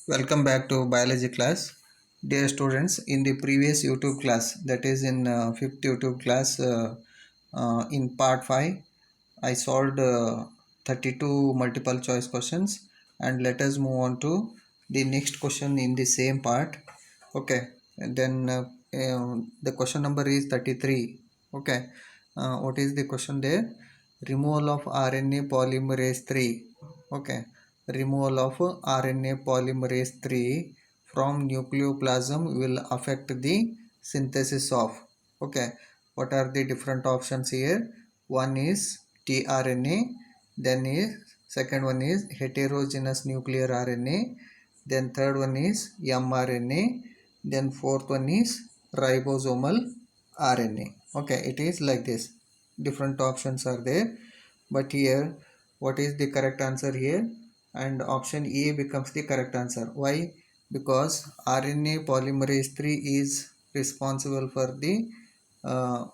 Welcome back to biology class. Dear students, in the previous YouTube class, that is in fifth YouTube class, in part 5, I solved 32 multiple choice questions, and let us move on to the next question in the same part. Okay, and then the question number is 33. Okay, what is the question there? Removal of RNA polymerase 3. Okay, removal of RNA polymerase 3 from nucleoplasm will affect the synthesis of. Okay, what are the different options here? One is tRNA, then is second one is heterogeneous nuclear RNA, then third one is mRNA, then fourth one is ribosomal RNA. Okay, it is like this. Different options are there, but here what is the correct answer here? And option A becomes the correct answer. Why? Because RNA polymerase 3 is responsible for the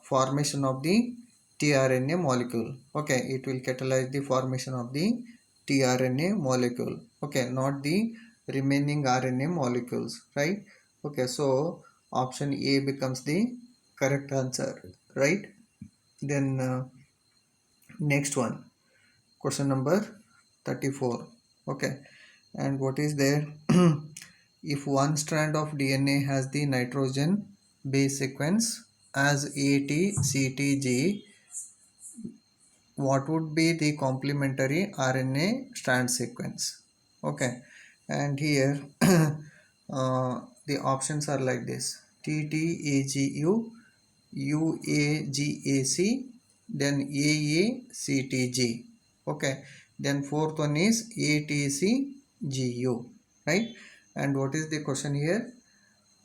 formation of the tRNA molecule. Okay, it will catalyze the formation of the tRNA molecule. Okay, not the remaining RNA molecules, right? Okay, so option A becomes the correct answer, right? Then next one, question number 34. Okay, and what is there? If one strand of DNA has the nitrogen base sequence as ATCTG, what would be the complementary RNA strand sequence? Okay, and here the options are like this: TTAGU, UAGAC, then AACTG. Okay, then fourth one is ATCGU, right? And what is the question here?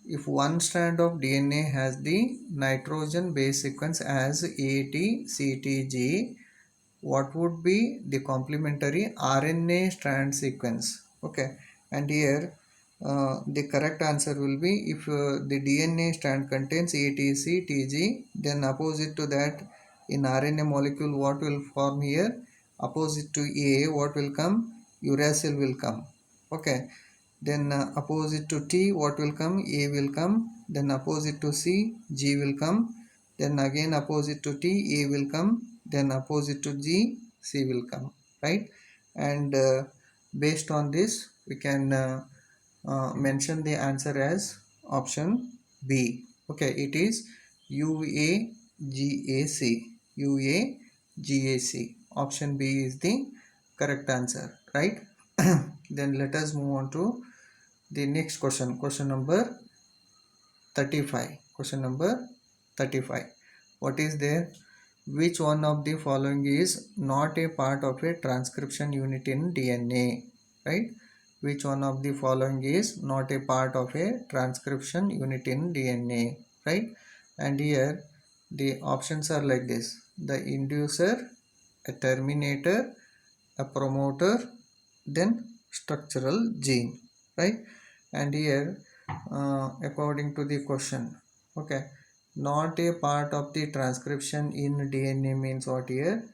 If one strand of DNA has the nitrogen base sequence as ATCTG, what would be the complementary RNA strand sequence? Okay, and here the correct answer will be, if the DNA strand contains ATCTG, then opposite to that in RNA molecule what will form here? Opposite to A, what will come? Uracil will come. Okay, then opposite to T, what will come? A will come. Then opposite to C, G will come. Then again opposite to T, A will come. Then opposite to G, C will come, right? And based on this we can mention the answer as option B. Okay, it is UAGAC. UAGAC. Option B is the correct answer, right? Then let us move on to the next question. Question number 35. Question number 35. What is there? Which one of the following is not a part of a transcription unit in DNA? Right? Which one of the following is not a part of a transcription unit in DNA? Right? And here the options are like this: the inducer, a terminator, a promoter, then structural gene, right? And here according to the question, okay, not a part of the transcription in DNA means what here?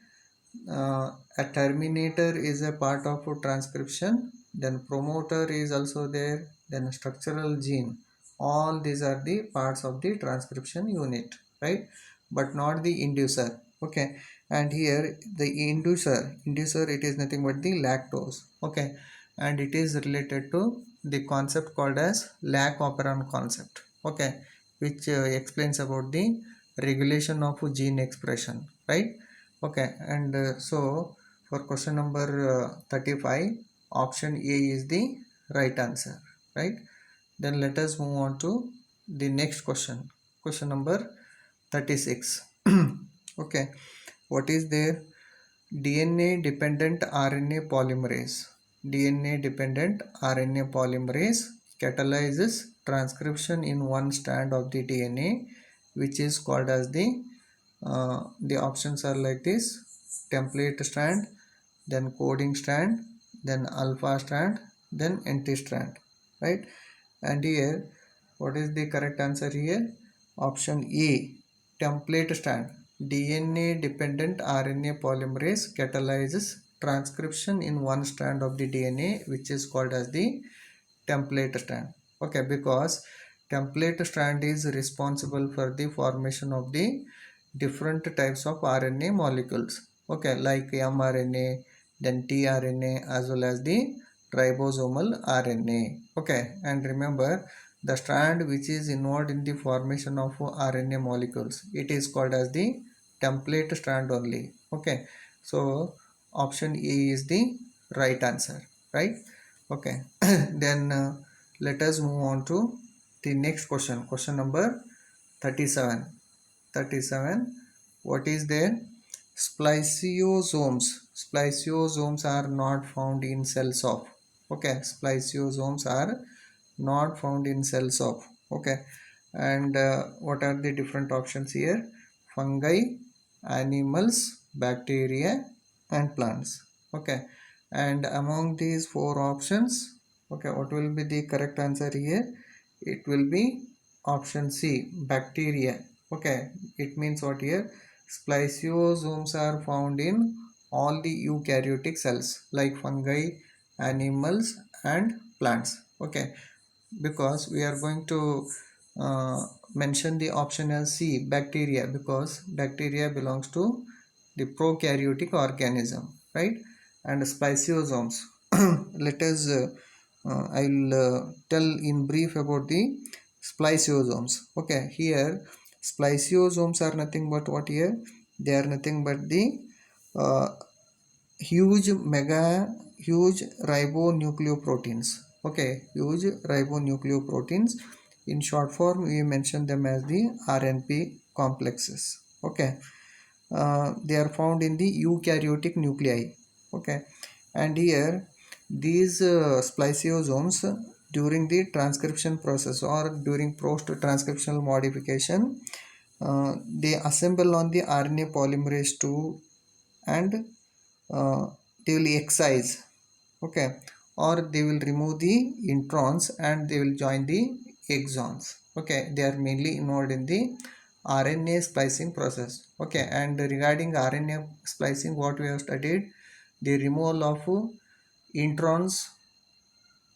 A terminator is a part of transcription, then promoter is also there, then structural gene. All these are the parts of the transcription unit, right? But not the inducer. Okay, and here the inducer, it is nothing but the lactose. Okay, and it is related to the concept called as lac operon concept. Okay, which explains about the regulation of gene expression, right? Okay, and so for question number 35, option A is the right answer, right? Then let us move on to the next question. Question number 36. Okay, what is there? DNA dependent RNA polymerase. DNA dependent RNA polymerase catalyzes transcription in one strand of the DNA, which is called as the options are like this: template strand, then coding strand, then alpha strand, then anti strand, right? And here what is the correct answer here? Option A, template strand. DNA dependent RNA polymerase catalyzes transcription in one strand of the DNA, which is called as the template strand. Okay, because template strand is responsible for the formation of the different types of RNA molecules. Okay, like mRNA, then tRNA, as well as the ribosomal RNA. Okay, and remember, the strand which is involved in the formation of RNA molecules, it is called as the template strand only. Okay, so option A is the right answer, right? Okay, then let us move on to the next question. Question number 37. 37. What is there? Spliceosomes. Spliceosomes are not found in cells of. Okay, spliceosomes are not found in cells of. Okay, and what are the different options here? Fungi, animals, bacteria, and plants. Okay, and among these four options, okay, what will be the correct answer here? It will be option C, bacteria. Okay, it means what here? Spliceosomes are found in all the eukaryotic cells like fungi, animals, and plants. Okay, because we are going to mention the option as C, bacteria, because bacteria belongs to the prokaryotic organism, right? And spliceosomes. Let us I will tell in brief about the spliceosomes. Okay, here spliceosomes are nothing but what here? They are nothing but the uh, huge ribonucleoproteins. Okay, huge ribonucleoproteins. In short form, we mention them as the RNP complexes. Okay, they are found in the eukaryotic nuclei. Okay, and here these spliceosomes during the transcription process or during post transcriptional modification, they assemble on the RNA polymerase 2, and they will excise. Okay, or they will remove the introns and they will join the exons. Okay, they are mainly involved in the RNA splicing process. Okay, and regarding RNA splicing, what we have studied, the removal of introns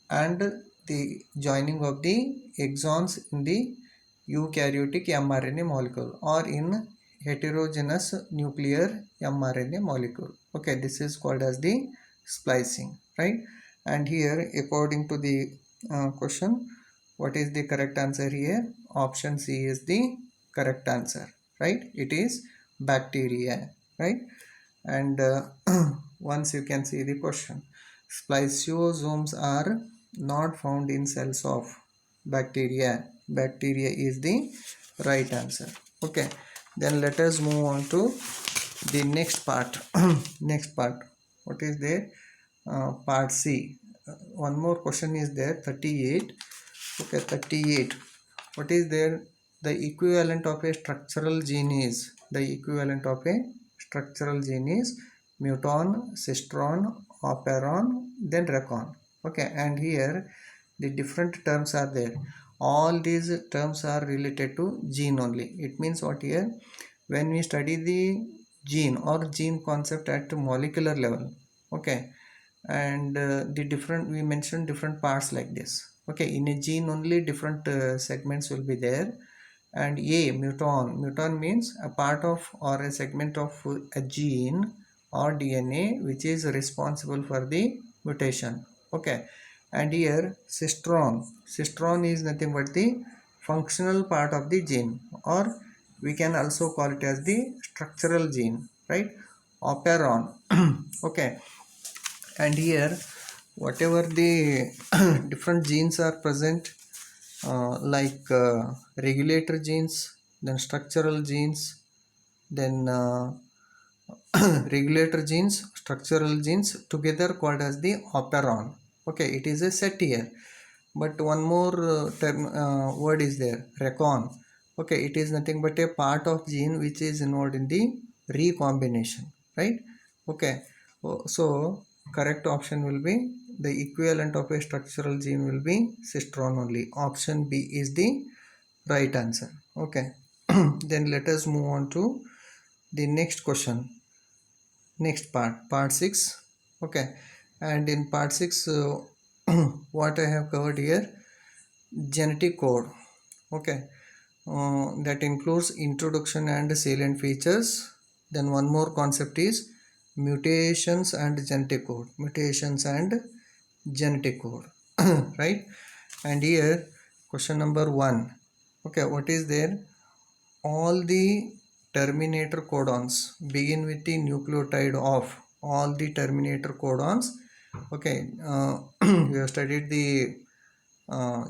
and the joining of the exons in the eukaryotic mRNA molecule or in heterogeneous nuclear mRNA molecule. Okay, this is called as the splicing, right? And here, according to the question, what is the correct answer here? Option C is the correct answer, right? It is bacteria, right? And once you can see the question, spliceosomes are not found in cells of bacteria. Bacteria is the right answer. Okay, then let us move on to the next part. Next part, what is there? Part C. One more question is there, 38. Okay, 38. What is there? The equivalent of a structural gene is, the equivalent of a structural gene is muton, cistron, operon, then recon. Okay, and here the different terms are there. All these terms are related to gene only. It means what here? When we study the gene or gene concept at molecular level, okay, and the different, we mentioned different parts like this. Okay, in a gene only different segments will be there. And a muton means a part of or a segment of a gene or DNA which is responsible for the mutation. Okay, and here cistron is nothing but the functional part of the gene, or we can also call it as the structural gene, right? Operon. Okay, and here whatever the different genes are present, like regulator genes, then structural genes, then regulator genes, structural genes together called as the operon. Okay, it is a set here, but one more term, word is there, recon. Okay, it is nothing but a part of gene which is involved in the recombination, right? Okay, so correct option will be, the equivalent of a structural gene will be cistron only. Option B is the right answer. Okay, then let us move on to the next question. Next part, part 6. Okay, and in part 6 what I have covered here, genetic code. Okay, that includes introduction and salient features. Then one more concept is mutations and genetic code. Mutations and genetic code. Right? And here question number 1. Okay, what is there? All the terminator codons begin with the nucleotide of all the terminator codons. Okay, we have studied the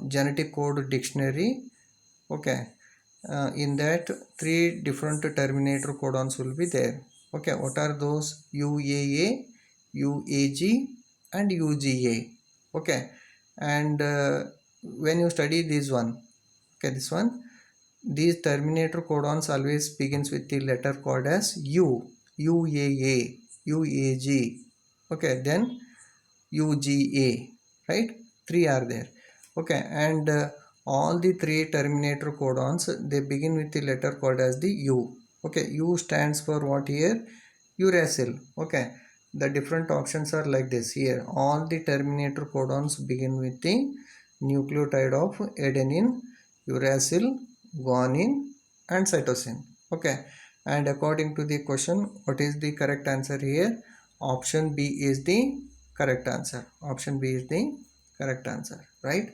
genetic code dictionary. Okay, in that 3 different terminator codons will be there. Okay, what are those? UAA, UAG and UGA. Okay, and when you study this one, okay, this one, these terminator codons always begins with the letter called as U, UAA, UAG. Okay, then UGA, right? 3 are there. Okay, and all the 3 terminator codons, they begin with the letter called as the U. Okay, U stands for what here? Uracil. Okay, the different options are like this here. All the terminator codons begin with the nucleotide of adenine, uracil, guanine and cytosine. Okay, and according to the question, what is the correct answer here? Option B is the correct answer. Option B is the correct answer, right?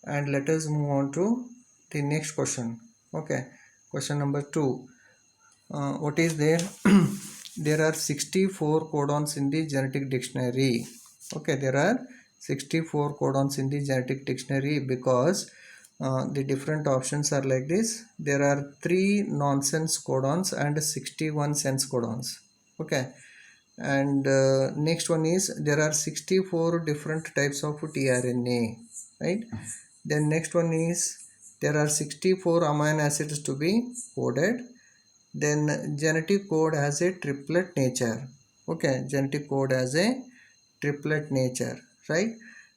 And let us move on to the next question. Okay, question number 2. What is there? There are 64 codons in the genetic dictionary. Okay, there are 64 codons in the genetic dictionary because the different options are like this. There are 3 nonsense codons and 61 sense codons. Okay, and next one is there are 64 different types of tRNA, right? Then next one is there are 64 amino acids to be coded. Then genetic code has a triplet nature. Okay, genetic code has a triplet nature, right?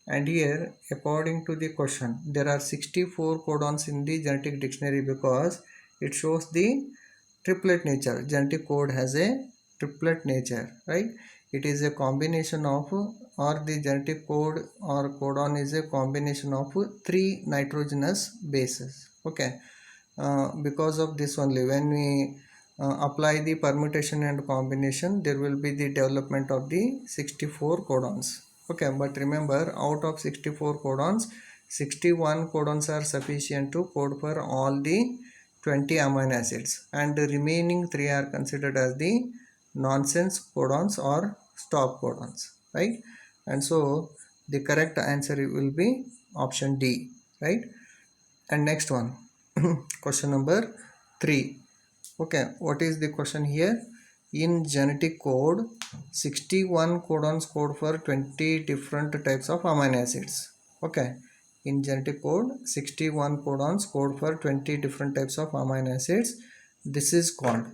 And here according to the question, there are 64 codons in the genetic dictionary because it shows the triplet nature. Genetic code has a triplet nature, right? It is a combination of, or the genetic code or codon is a combination of 3 nitrogenous bases. Okay, because of this only, when we apply the permutation and combination, there will be the development of the 64 codons. Okay, but remember, out of 64 codons, 61 codons are sufficient to code for all the 20 amino acids, and the remaining 3 are considered as the nonsense codons or stop codons, right? And so the correct answer will be option D, right? And next one, question number 3. Okay, what is the question here? In genetic code, 61 codons code for 20 different types of amino acids. Okay, in genetic code, 61 codons code for 20 different types of amino acids. This is called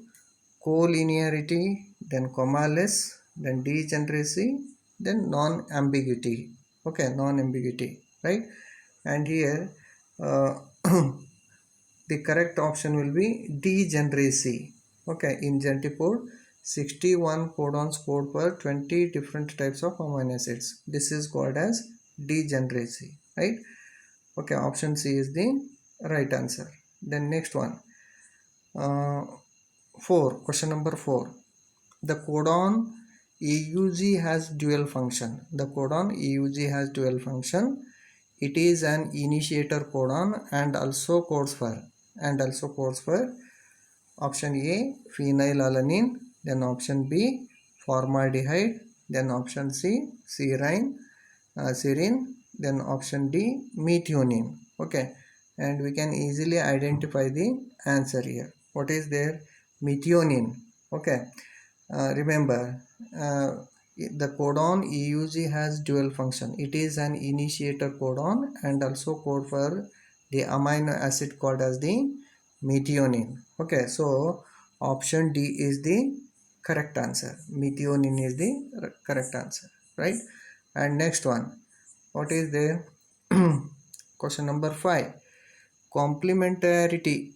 collinearity, then comma-less, then degeneracy, then non-ambiguity. Okay, non-ambiguity, right? And here uh, the correct option will be degeneracy. Okay, in genetic code, 61 codons code for 20 different types of amino acids. This is called as degeneracy, right? Okay, option C is the right answer. Then next one, uh, 4, question number 4. The codon EUG has dual function. The codon EUG has dual function. It is an initiator codon and also codes for option A phenylalanine, then option B formaldehyde, then option C serine, then option D methionine. Okay, and we can easily identify the answer here. What is there? Methionine. Okay, remember, the codon EUG has dual function. It is an initiator codon and also code for the amino acid called as the methionine. Okay, so option D is the correct answer. Methionine is the correct answer, right? And next one, what is there? Question number 5. Complementarity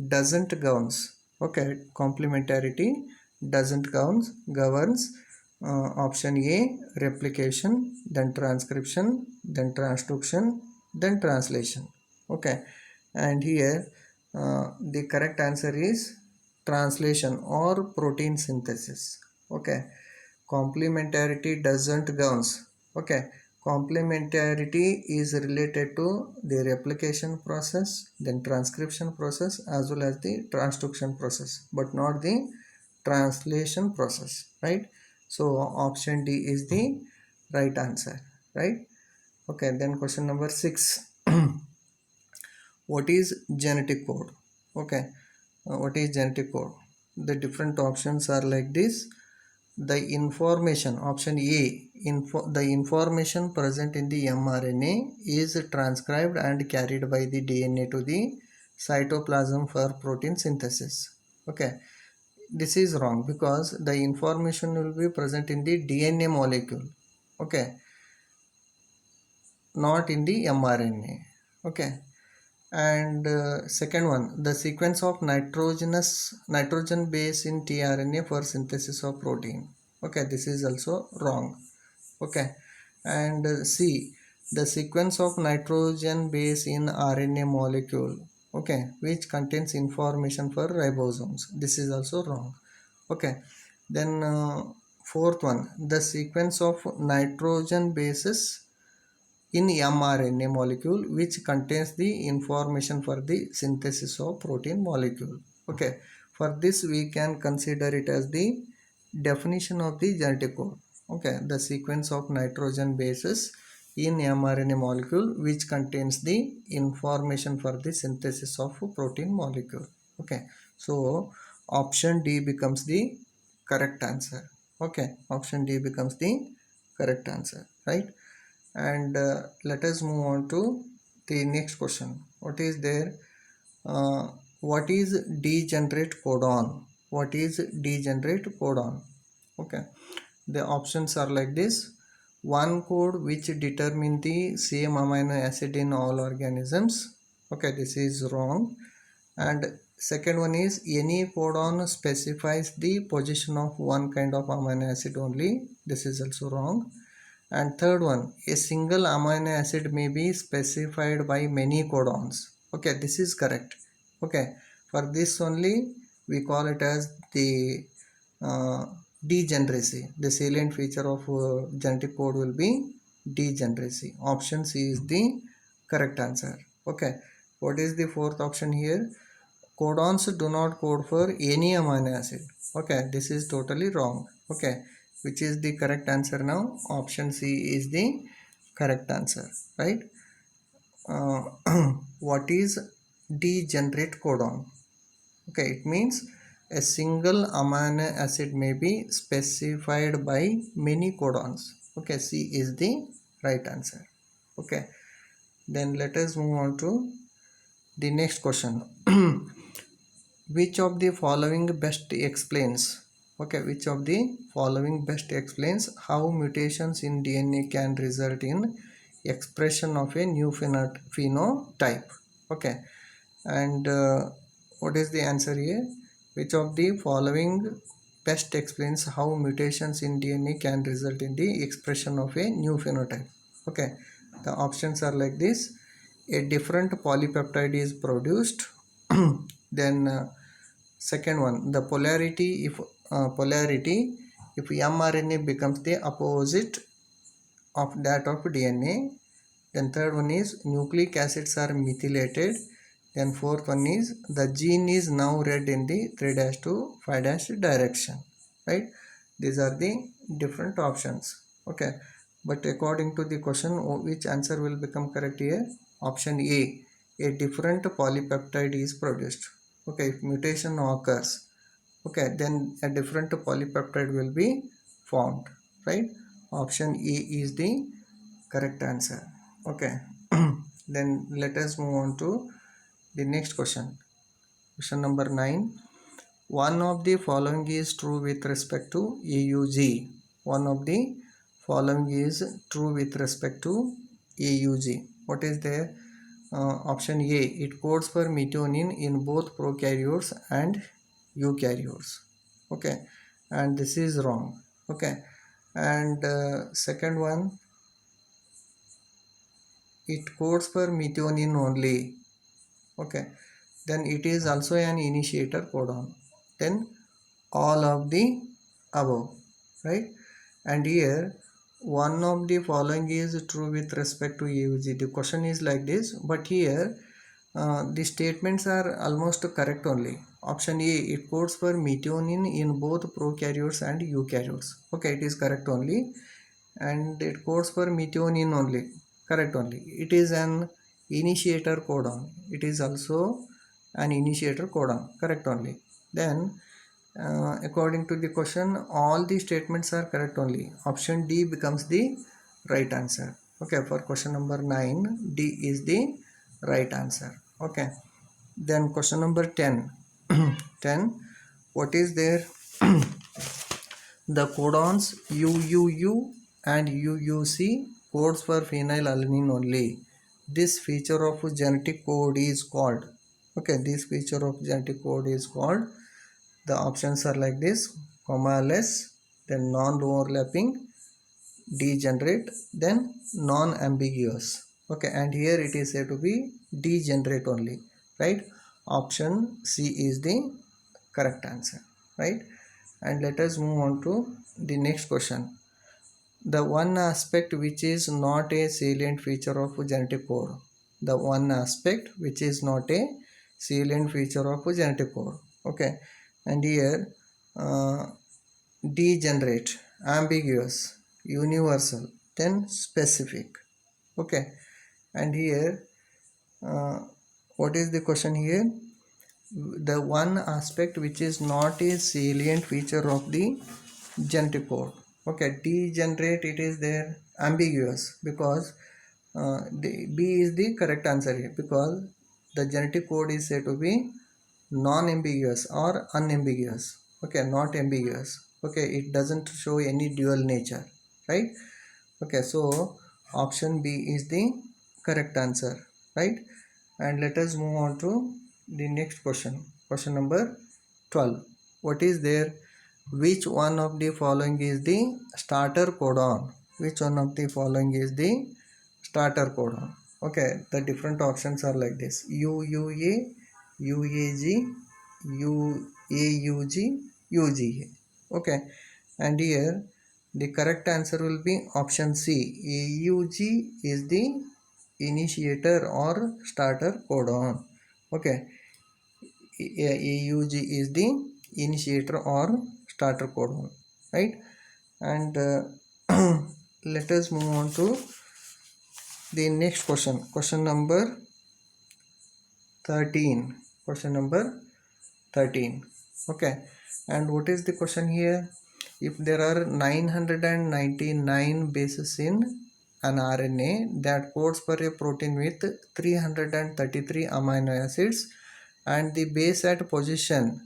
doesn't governs. Okay, complementarity doesn't governs. Option A, replication, then transcription, then transduction, then translation. Okay, and here the correct answer is translation or protein synthesis. Okay, complementarity doesn't governs. Okay, complementarity is related to the replication process, then transcription process, as well as the transduction process, but not the translation process, right? So option D is the right answer, right? Okay, then question number 6. What is genetic code? Okay, what is genetic code? The different options are like this. The information, option A, the information present in the mRNA is transcribed and carried by the DNA to the cytoplasm for protein synthesis. Okay, this is wrong because the information will be present in the DNA molecule. Okay, not in the mRNA. Okay, and second one, the sequence of nitrogen base in tRNA for synthesis of protein. Okay, this is also wrong. Okay, and C, the sequence of nitrogen base in RNA molecule, okay, which contains information for ribosomes. This is also wrong. Okay, then fourth one, the sequence of nitrogen bases in mRNA molecule which contains the information for the synthesis of protein molecule. Okay, for this we can consider it as the definition of the genetic code. Okay, the sequence of nitrogen bases in mRNA molecule which contains the information for the synthesis of protein molecule. Okay, so option D becomes the correct answer. Okay, option D becomes the correct answer, right? And let us move on to the next question. What is there? What is degenerate codon? What is degenerate codon? Okay, the options are like this. One code which determine the same amino acid in all organisms. Okay, this is wrong. And second one is any codon specifies the position of one kind of amino acid only. This is also wrong. And third one, a single amino acid may be specified by many codons. Okay, this is correct. Okay, for this only we call it as the uh, degeneracy. The salient feature of genetic code will be degeneracy. Option C is the correct answer. Okay, what is the fourth option here? Codons do not code for any amino acid. Okay, this is totally wrong. Okay, which is the correct answer now? Option C is the correct answer, right? uh, what is degenerate codon? Okay, it means a single amino acid may be specified by many codons. Okay, C is the right answer. Okay, then let us move on to the next question. Which of the following best explains, okay, which of the following best explains how mutations in DNA can result in expression of a new phenotype? Okay, and what is the answer here? Which of the following best explains how mutations in DNA can result in the expression of a new phenotype? Okay, the options are like this. A different polypeptide is produced. Then second one, the polarity if mRNA becomes the opposite of that of DNA. Then third one is nucleic acids are methylated. Then fourth one is the gene is now read in the 3' to 5' direction, right? These are the different options. Okay, but according to the question, which answer will become correct here? Option A different polypeptide is produced. Okay, if mutation occurs, okay, then a different polypeptide will be formed, right? Option A is the correct answer. Okay, then let us move on to the next question. Question number 9. One of the following is true with respect to AUG. One of the following is true with respect to AUG. What is there? Option A, it codes for methionine in both prokaryotes and eukaryotes. Okay, and this is wrong. Okay, and second one, it codes for methionine only. Okay, then it is also an initiator codon. Then all of the above, right? And here one of the following is true with respect to AUG. The question is like this, but here the statements are almost correct only. Option A, it codes for methionine in both prokaryotes and eukaryotes. Okay, it is correct only. And it codes for methionine only, correct only. It is an initiator codon. It is also an initiator codon, correct only. Then according to the question, all the statements are correct only. Option D becomes the right answer. Okay, for question number 9, D is the right answer. Okay, then question number 10. 10, what is there? The codons UUU and UUC codes for phenylalanine only. This feature of genetic code is called, okay, this feature of genetic code is called, the options are like this: comma-less, then non-overlapping, degenerate, then non-ambiguous. Okay, and here it is said to be degenerate only, right? Option C is the correct answer, right? And let us move on to the next question. The one aspect which is not a salient feature of genetic code. The one aspect which is not a salient feature of genetic code. Okay, and here uh, degenerate, ambiguous, universal, then specific. Okay, and here uh, what is the question here? The one aspect which is not a salient feature of the genetic code. Okay, degenerate, it is there, ambiguous, because the B is the correct answer here, because the genetic code is said to be non-ambiguous or unambiguous. Okay, not ambiguous. Okay, it doesn't show any dual nature, right? Okay, so option B is the correct answer, right? And let us move on to the next question. Question number 12. What is there? Which one of the following is the starter codon? Which one of the following is the starter codon? Okay, the different options are like this: UUA, UAG, UAUG, UGA. Okay, and here the correct answer will be option C. AUG is the initiator or starter codon. Okay, AUG is the initiator or starter codon, right? And let us move on to the next question. Question number 13. Question number 13. Okay, and what is the question here? If there are 999 bases in an RNA that codes for a protein with 333 amino acids, and the base at position,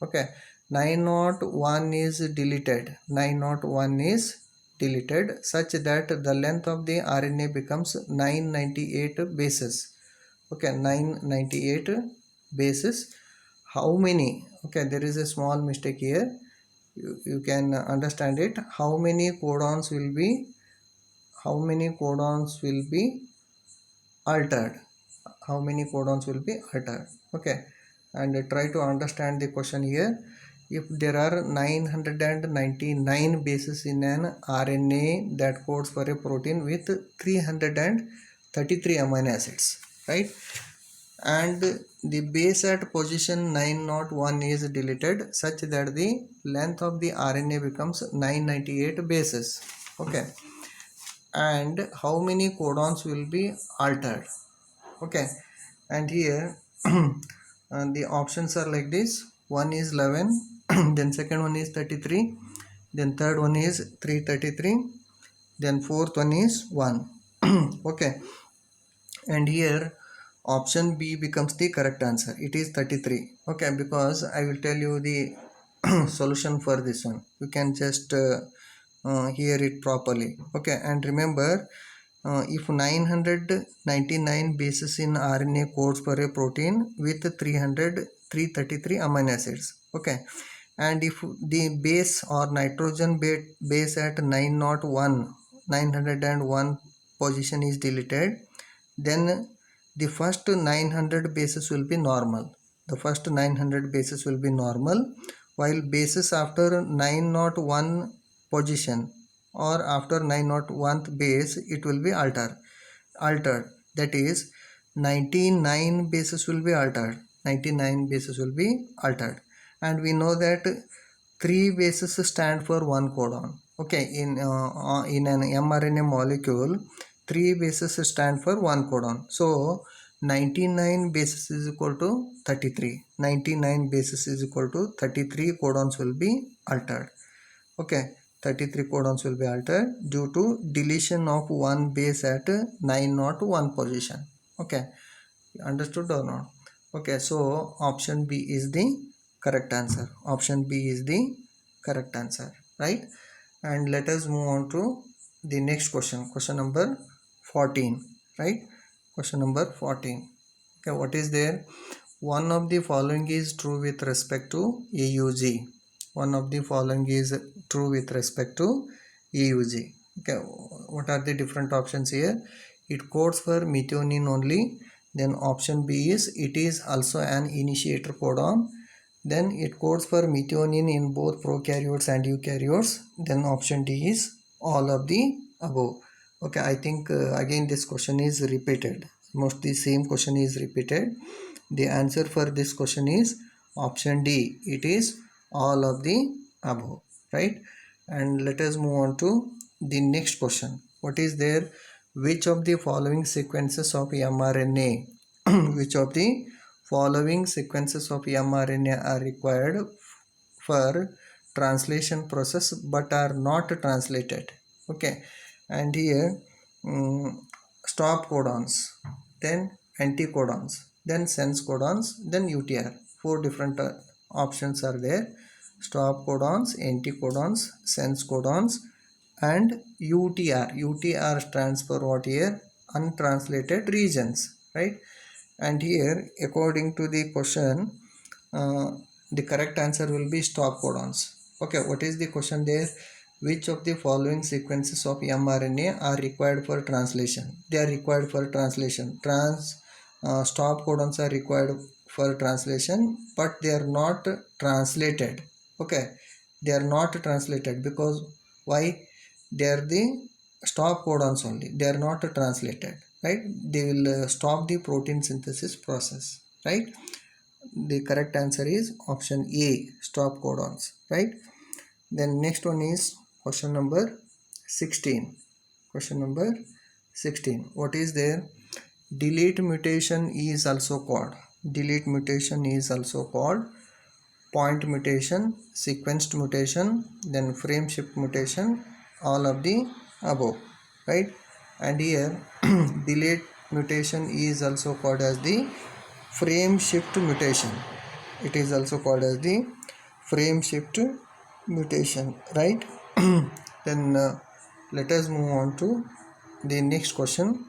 okay, 901 is deleted, 901 is deleted, such that the length of the RNA becomes 998 bases. Okay, 998 bases. How many? Okay, there is a small mistake here. You can understand it. How many codons will be altered? How many codons will be altered? Okay, and try to understand the question here. If there are 999 bases in an RNA that codes for a protein with 333 amino acids, right? And the base at position 901 is deleted, such that the length of the RNA becomes 998 bases. Okay, and how many codons will be altered? Okay, and here the options are like this: one is 11, then second one is 33, then third one is 333, then fourth one is 1. Okay, and here option B becomes the correct answer. It is 33. Okay, because I will tell you the solution for this one. You can just hear it properly. Okay, and remember, if 999 bases in RNA codes for a protein with 333 amino acids. Okay, and if the base or nitrogen base at 901 position is deleted, then the first 900 bases will be normal. The first 900 bases will be normal, while bases after 901 position or after 901th base, it will be altered. That is, 99 bases will be altered. 99 bases will be altered, and we know that 3 bases stand for 1 codon. Okay, in an mRNA molecule, 3 bases stand for 1 codon. So 99 bases is equal to 33. 99 bases is equal to 33 codons will be altered. Okay, 33 codons will be altered due to deletion of one base at 901 position. Okay, understood or not? Okay, so option B is the correct answer. Option B is the correct answer, right? And let us move on to the next question. Question number 14, right? Question number 14. Okay, what is there? One of the following is true with respect to EUG. One of the following is true with respect to EUG. Okay, what are the different options here? It codes for methionine only. Then option B is it is also an initiator codon. Then it codes for methionine in both prokaryotes and eukaryotes. Then option D is all of the above. Okay, I think again this question is repeated. Mostly same question is repeated. The answer for this question is option D. It is all of the above, right? And let us move on to the next question. What is there? Which of the following sequences of mRNA which of the following sequences of mRNA are required for translation process but are not translated? Okay, and here stop codons, then anticodons, then sense codons, then UTR. Four different options are there: stop codons, anticodons, sense codons, and UTR. UTR stands for what here? Untranslated regions, right? And here, according to the question, the correct answer will be stop codons. Okay, what is the question there? Which of the following sequences of mRNA are required for translation? They are required for translation. Stop codons are required for translation, but they are not translated. Okay, they are not translated because why? They are the stop codons only. They are not translated, right? They will stop the protein synthesis process, right? The correct answer is option A, stop codons, right? Then next one is question number 16. Question number 16. What is there? Delete mutation is also called. Delete mutation is also called point mutation, sequenced mutation, then frame shift mutation, all of the above, right? And here delete mutation is also called as the frame shift mutation. It is also called as the frame shift mutation, right? Then let us move on to the next question.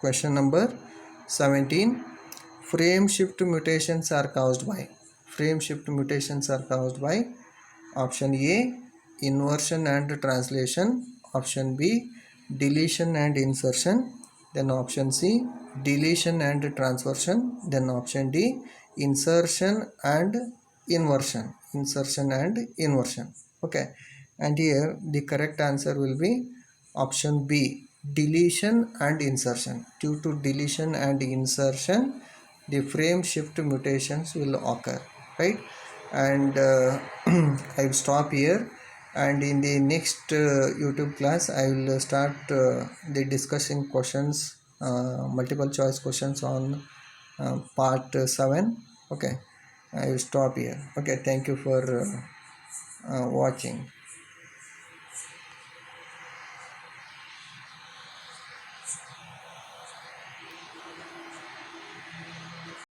Question number 17. Frame shift mutations are caused by. Frame shift mutations are caused by option A, inversion and translation, option B, deletion and insertion, then option C, deletion and transversion, then option D, insertion and inversion. Insertion and inversion. Okay, and here the correct answer will be option B, deletion and insertion. Due to deletion and insertion, the frame shift mutations will occur, right? And I will stop here, and in the next YouTube class I will start the discussing questions, multiple choice questions on part 7. Okay, I will stop here. Okay, thank you for watching.